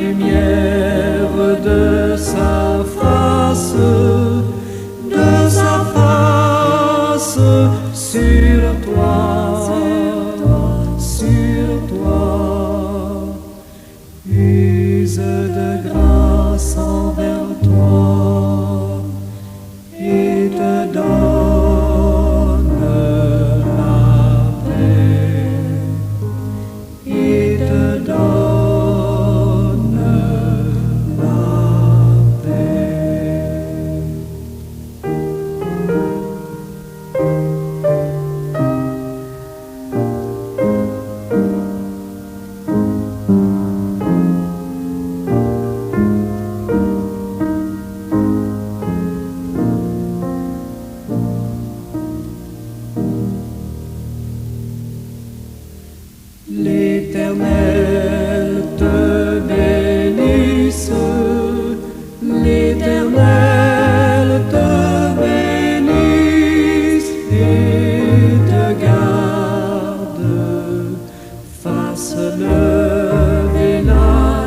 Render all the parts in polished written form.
lumière de sa face sur toi, use de grâce envers toi et te donne la paix, et te donne la paix. L'Éternel te bénisse, l'Éternel te bénisse et te garde, fasse lever la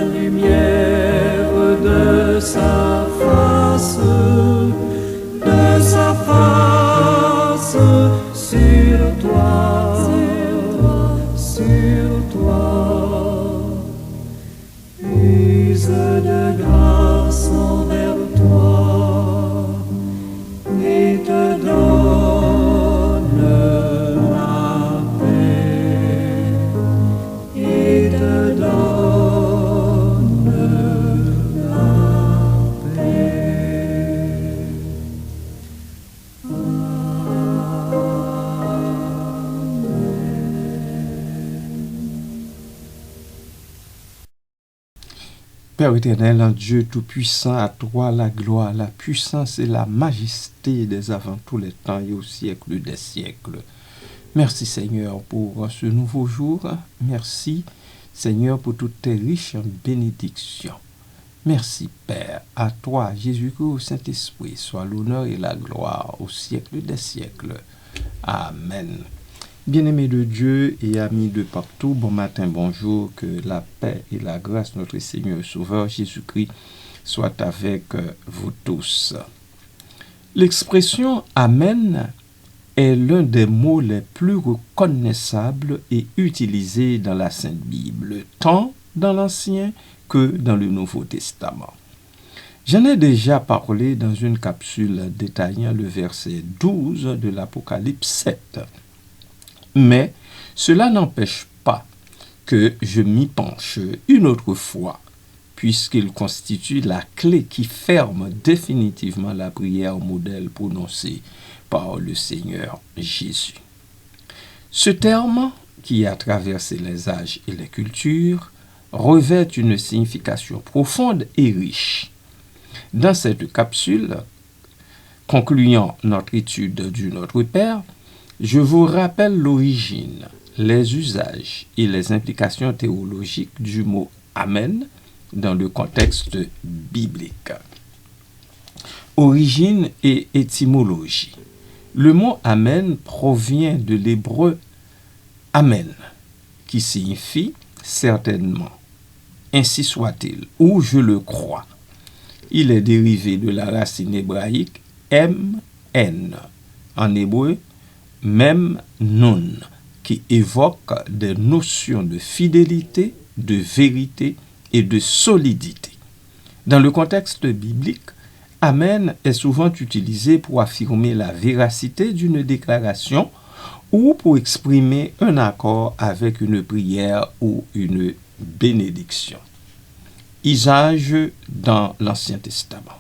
lumière de sa face sur toi, use de grâce envers toi et te donne la paix, et te donne la paix. Père éternel, un Dieu tout-puissant, à toi la gloire, la puissance et la majesté des avant tous les temps et au siècle des siècles. Merci Seigneur pour ce nouveau jour. Merci Seigneur pour toutes tes riches bénédictions. Merci Père, à toi Jésus-Christ au Saint-Esprit, soit l'honneur et la gloire au siècle des siècles. Amen. Bien-aimés de Dieu et amis de partout, bon matin, bonjour, que la paix et la grâce de notre Seigneur et Sauveur Jésus-Christ soient avec vous tous. L'expression « Amen » est l'un des mots les plus reconnaissables et utilisés dans la Sainte Bible, tant dans l'Ancien que dans le Nouveau Testament. J'en ai déjà parlé dans une capsule détaillant le verset 12 de l'Apocalypse 7. Mais cela n'empêche pas que je m'y penche une autre fois, puisqu'il constitue la clé qui ferme définitivement la prière modèle prononcée par le Seigneur Jésus. Ce terme, qui a traversé les âges et les cultures, revêt une signification profonde et riche. Dans cette capsule, concluant notre étude du Notre Père, je vous rappelle l'origine, les usages et les implications théologiques du mot « Amen » dans le contexte biblique. Origine et étymologie. Le mot « Amen » provient de l'hébreu « Amen » qui signifie certainement, ainsi soit-il, ou je le crois. Il est dérivé de la racine hébraïque « M-N » en hébreu même non, qui évoque des notions de fidélité, de vérité et de solidité. Dans le contexte biblique, Amen est souvent utilisé pour affirmer la véracité d'une déclaration ou pour exprimer un accord avec une prière ou une bénédiction. Usage dans l'Ancien Testament.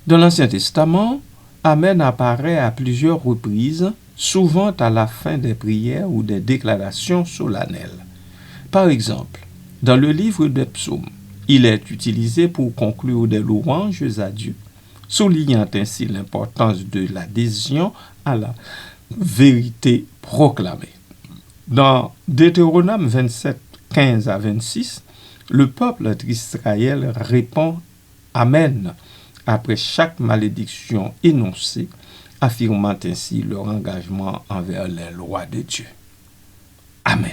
Dans l'Ancien Testament, Amen apparaît à plusieurs reprises, souvent à la fin des prières ou des déclarations solennelles. Par exemple, dans le livre des Psaumes, il est utilisé pour conclure des louanges à Dieu, soulignant ainsi l'importance de l'adhésion à la vérité proclamée. Dans Deutéronome 27, 15 à 26, le peuple d'Israël répond « Amen » après chaque malédiction énoncée, affirmant ainsi leur engagement envers les lois de Dieu. Amen.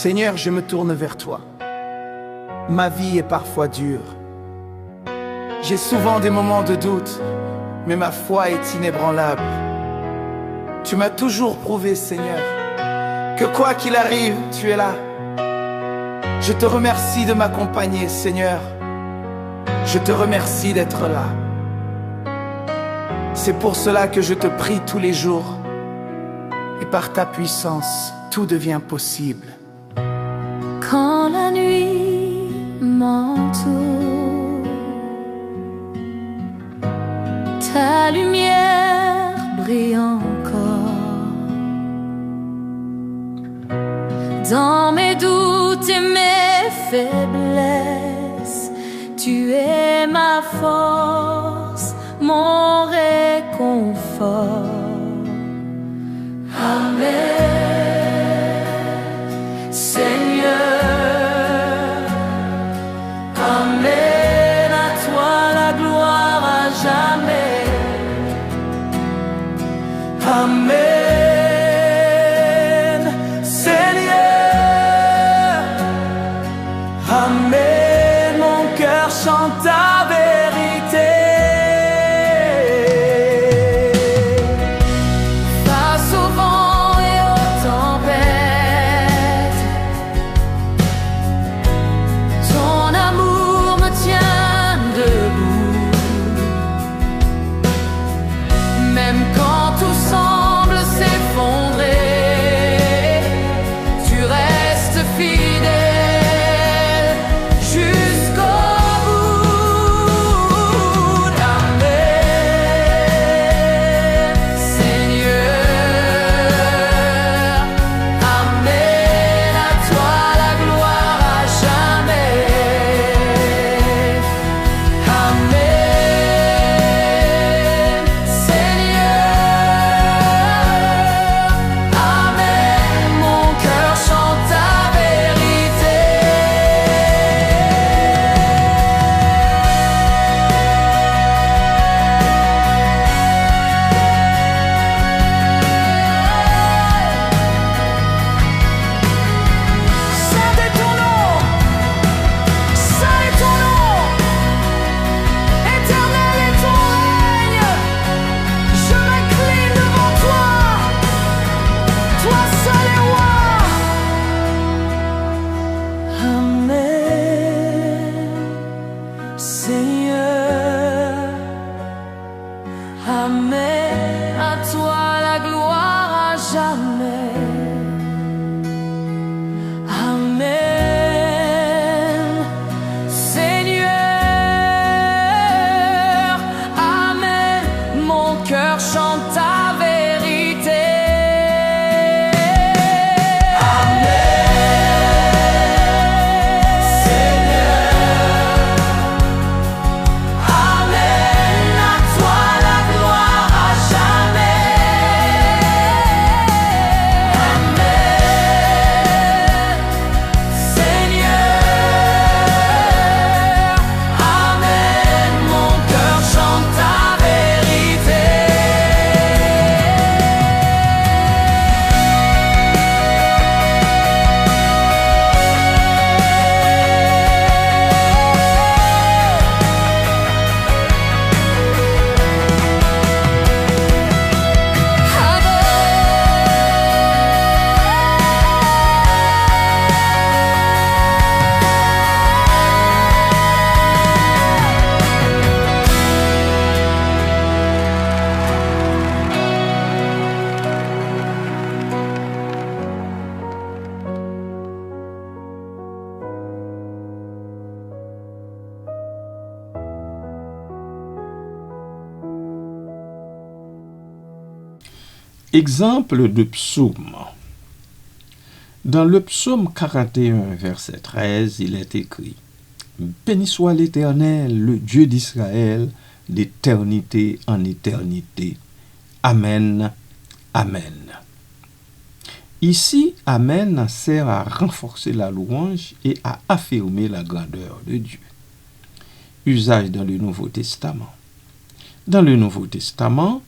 Seigneur, je me tourne vers toi. Ma vie est parfois dure. J'ai souvent des moments de doute, mais ma foi est inébranlable. Tu m'as toujours prouvé, Seigneur, que quoi qu'il arrive, tu es là. Je te remercie de m'accompagner, Seigneur. Je te remercie d'être là. C'est pour cela que je te prie tous les jours. Et par ta puissance, tout devient possible. Quand la nuit m'entoure, ta lumière brille encore. Dans mes doutes et mes faiblesses, tu es ma force, mon réconfort. Amen. Seigneur, Amen, à toi la gloire à jamais. Amen, Seigneur. Amen, mon cœur chante ta vérité. Face au vent et aux tempêtes, ton amour me tient debout. Même quand tout semble s'effondrer, tu restes fidèle jusqu'au bout. Amen, Seigneur. Amen, à toi la gloire à jamais. Amen, Seigneur. Amen, mon cœur chante ta vérité. Saint est ton nom, saint est ton nom, éternel est ton règne. Je m'incline devant toi, toi seul est roi. Amen, Seigneur. Amen, à toi la gloire à jamais. Amen, Seigneur. Amen, mon cœur chante ta vérité. Amen, Seigneur. Amen, à toi la gloire à jamais. Amen, Seigneur. Amen, mon cœur chante ta vérité. Exemple de psaume. Dans le psaume 41, verset 13, il est écrit « Béni soit l'Éternel, le Dieu d'Israël, d'éternité en éternité. Amen, Amen. » Ici, Amen sert à renforcer la louange et à affirmer la grandeur de Dieu. Usage dans le Nouveau Testament. Dans le Nouveau Testament,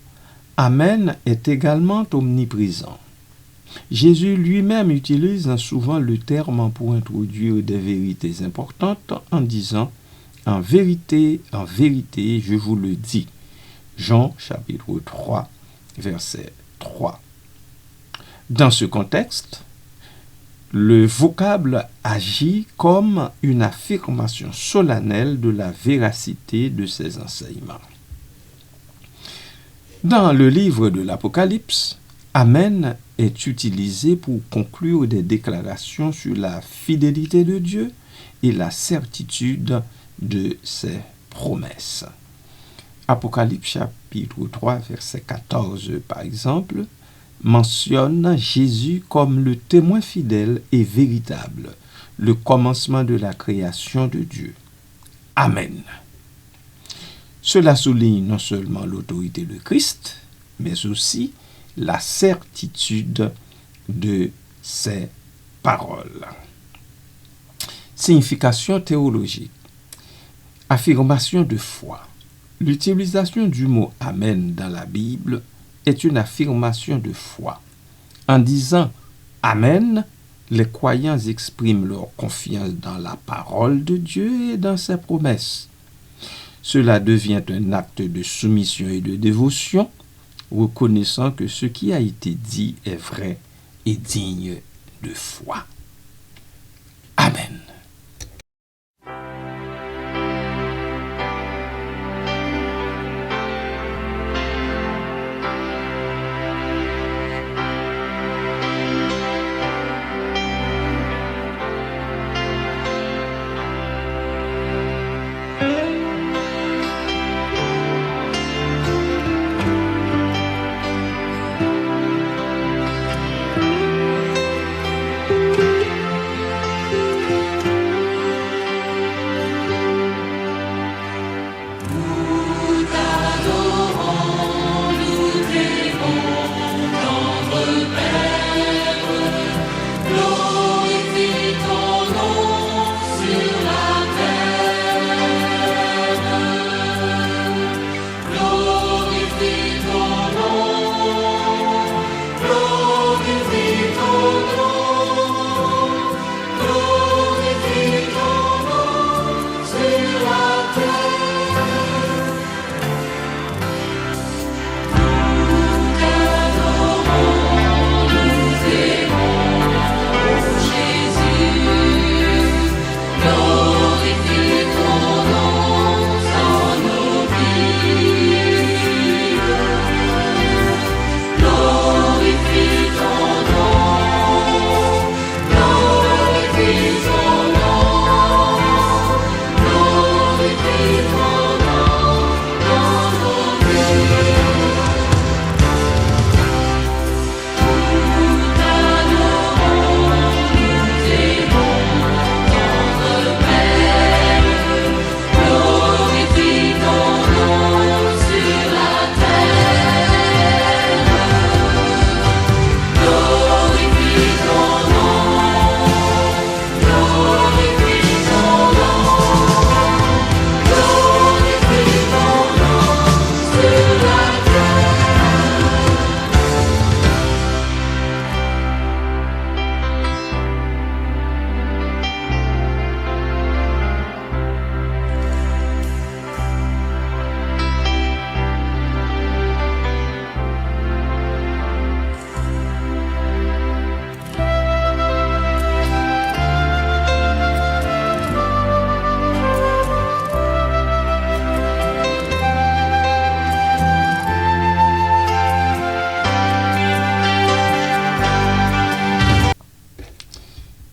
Amen est également omniprésent. Jésus lui-même utilise souvent le terme pour introduire des vérités importantes en disant « En vérité, je vous le dis ». Jean chapitre 3, verset 3. Dans ce contexte, le vocable agit comme une affirmation solennelle de la véracité de ses enseignements. Dans le livre de l'Apocalypse, Amen est utilisé pour conclure des déclarations sur la fidélité de Dieu et la certitude de ses promesses. Apocalypse chapitre 3, verset 14, par exemple, mentionne Jésus comme le témoin fidèle et véritable, le commencement de la création de Dieu. Amen. Cela souligne non seulement l'autorité de Christ, mais aussi la certitude de ses paroles. Signification théologique. Affirmation de foi. L'utilisation du mot « Amen » dans la Bible est une affirmation de foi. En disant « Amen », les croyants expriment leur confiance dans la parole de Dieu et dans ses promesses. Cela devient un acte de soumission et de dévotion, reconnaissant que ce qui a été dit est vrai et digne de foi. Amen.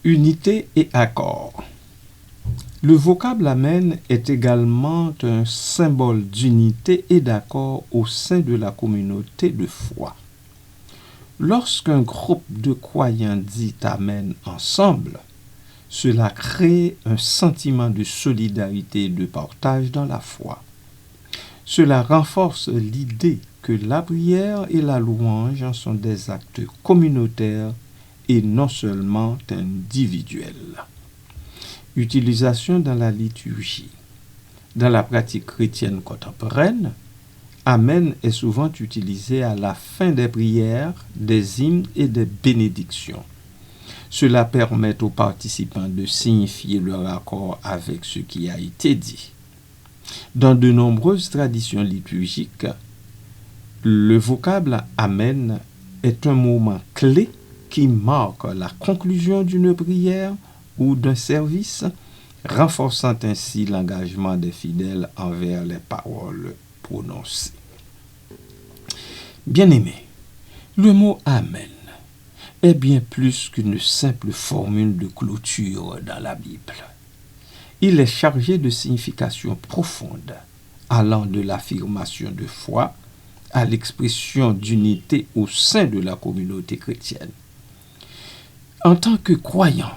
Unité et accord. Le vocable Amen est également un symbole d'unité et d'accord au sein de la communauté de foi. Lorsqu'un groupe de croyants dit Amen ensemble, cela crée un sentiment de solidarité et de partage dans la foi. Cela renforce l'idée que la prière et la louange sont des actes communautaires et non seulement individuels. Utilisation dans la liturgie. Dans la pratique chrétienne contemporaine, Amen est souvent utilisé à la fin des prières, des hymnes et des bénédictions. Cela permet aux participants de signifier leur accord avec ce qui a été dit. Dans de nombreuses traditions liturgiques, le vocable Amen est un moment clé qui marque la conclusion d'une prière ou d'un service, renforçant ainsi l'engagement des fidèles envers les paroles prononcées. Bien-aimés, le mot Amen est bien plus qu'une simple formule de clôture dans la Bible. Il est chargé de significations profondes, allant de l'affirmation de foi à l'expression d'unité au sein de la communauté chrétienne. En tant que croyants,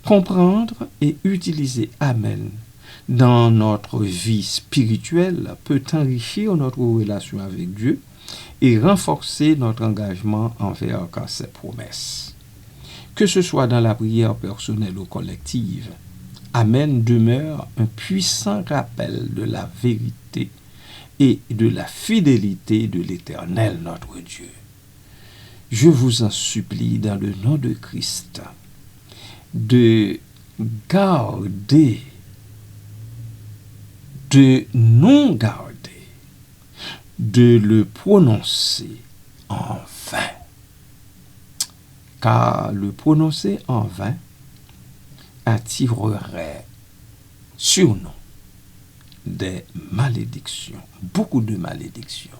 comprendre et utiliser Amen dans notre vie spirituelle peut enrichir notre relation avec Dieu et renforcer notre engagement envers ses promesses. Que ce soit dans la prière personnelle ou collective, Amen demeure un puissant rappel de la vérité et de la fidélité de l'Éternel notre Dieu. Je vous en supplie dans le nom de Christ de garder, de non garder, de le prononcer en vain. Car le prononcer en vain attirerait sur nous des malédictions, beaucoup de malédictions,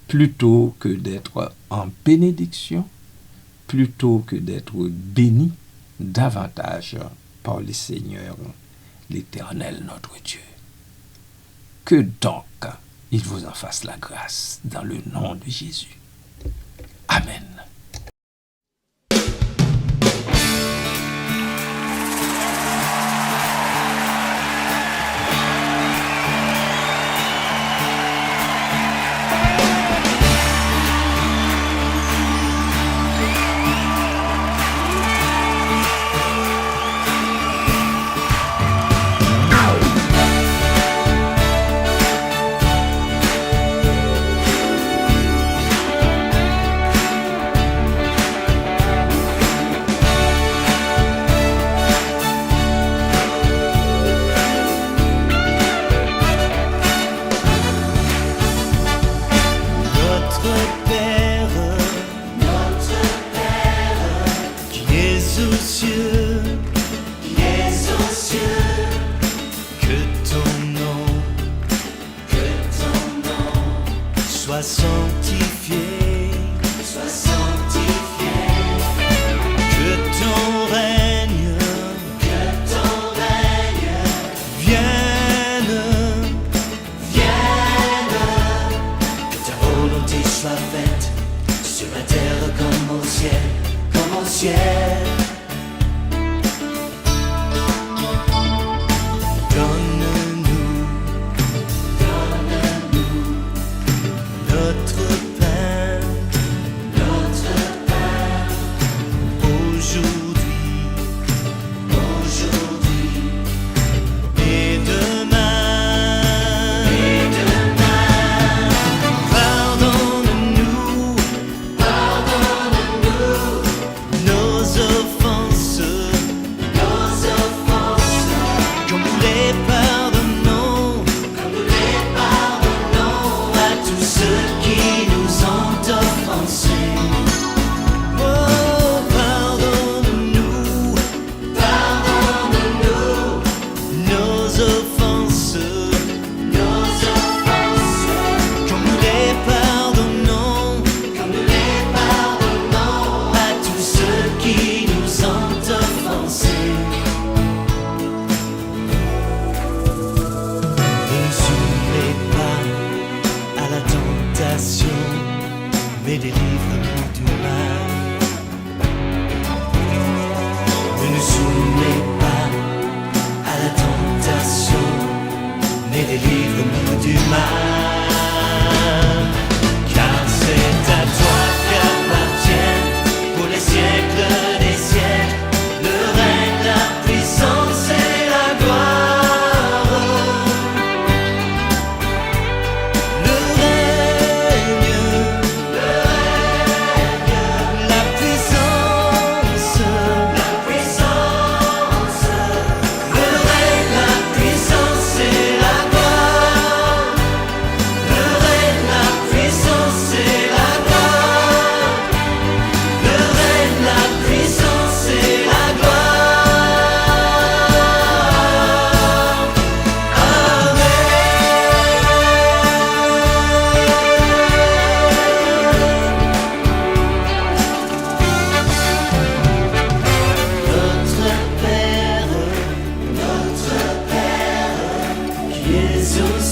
plutôt que d'être en bénédiction, plutôt que d'être béni davantage par le Seigneur, l'Éternel notre Dieu. Que donc il vous en fasse la grâce dans le nom de Jésus. Amen.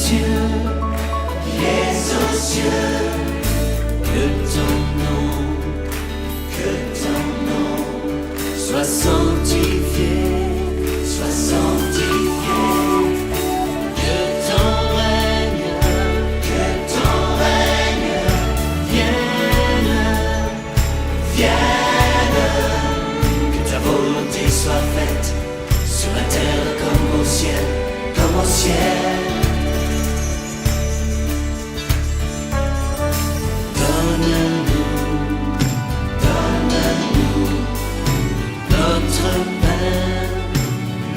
cieux, qui es aux cieux, que ton nom soit sanctifié, soit sanctifié. Que ton règne vienne, que ta volonté soit faite sur la terre comme au ciel, comme au ciel. Donne-nous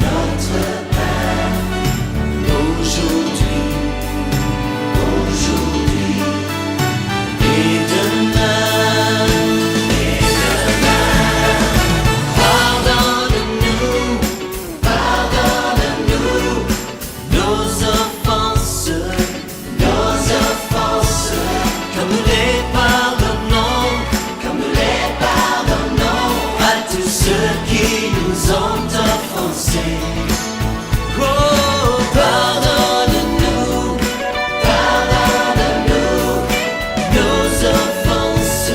notre pain, aujourd'hui, et demain. Pardonne-nous nos offenses, comme nous les pardonnons à tous ceux qui nous ont offensés. Oh, pardonne-nous nos offenses,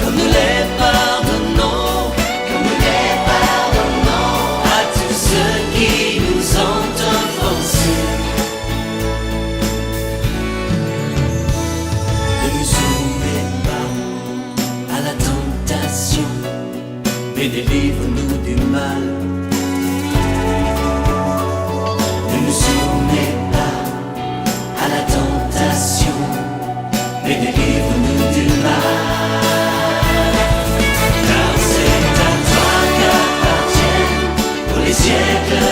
comme nous les pardonnons à tous ceux qui nous ont offensés. Ne nous soumets pas à la tentation, mais délivre-nous du mal. Ne nous soumets pas à la tentation, mais délivre-nous du mal. Car c'est à toi qu'appartiennent pour les siècles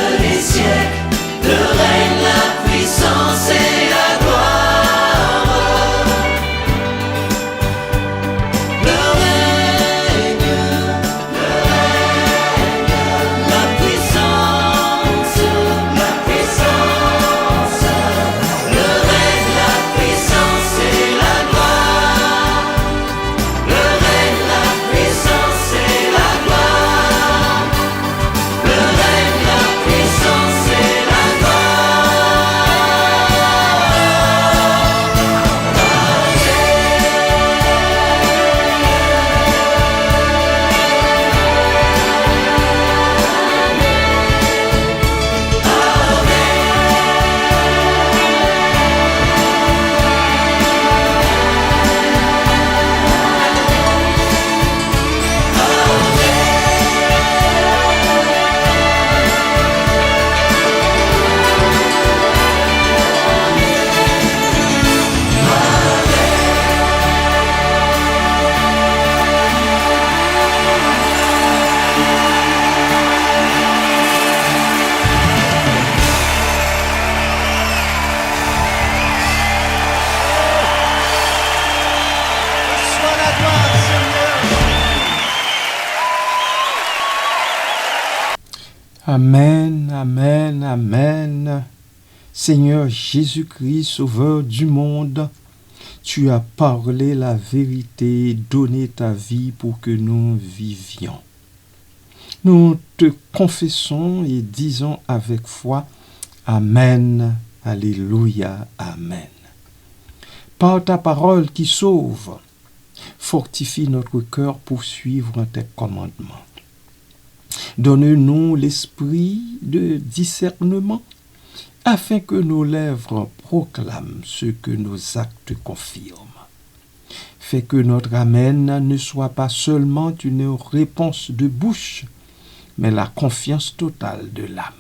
le règne, la puissance et la gloire. Le règne, la puissance, le règne, la puissance et la gloire. Le règne, la puissance et la gloire. Le règne, la puissance et la Sois la gloire, Seigneur. Amen, amen, amen. Seigneur Jésus-Christ, Sauveur du monde, tu as parlé la vérité, donné ta vie pour que nous vivions. Nous te confessons et disons avec foi, Amen, Alléluia, Amen. Par ta parole qui sauve, fortifie notre cœur pour suivre tes commandements. Donne-nous l'esprit de discernement, afin que nos lèvres proclament ce que nos actes confirment. Fais que notre Amen ne soit pas seulement une réponse de bouche, mais la confiance totale de l'âme.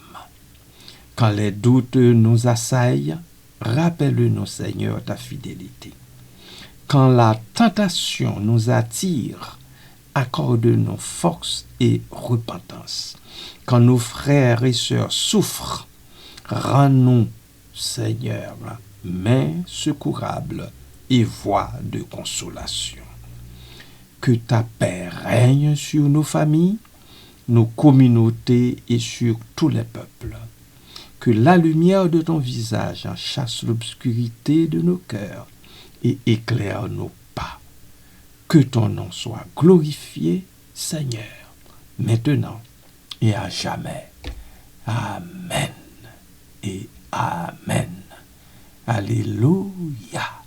Quand les doutes nous assaillent, rappelle-nous, Seigneur, ta fidélité. Quand la tentation nous attire, accorde-nous force et repentance. Quand nos frères et sœurs souffrent, rends-nous, Seigneur, main secourable et voie de consolation. Que ta paix règne sur nos familles, nos communautés et sur tous les peuples. Que la lumière de ton visage en chasse l'obscurité de nos cœurs et éclaire nos pas. Que ton nom soit glorifié, Seigneur, maintenant et à jamais. Amen. et Amen. Alléluia.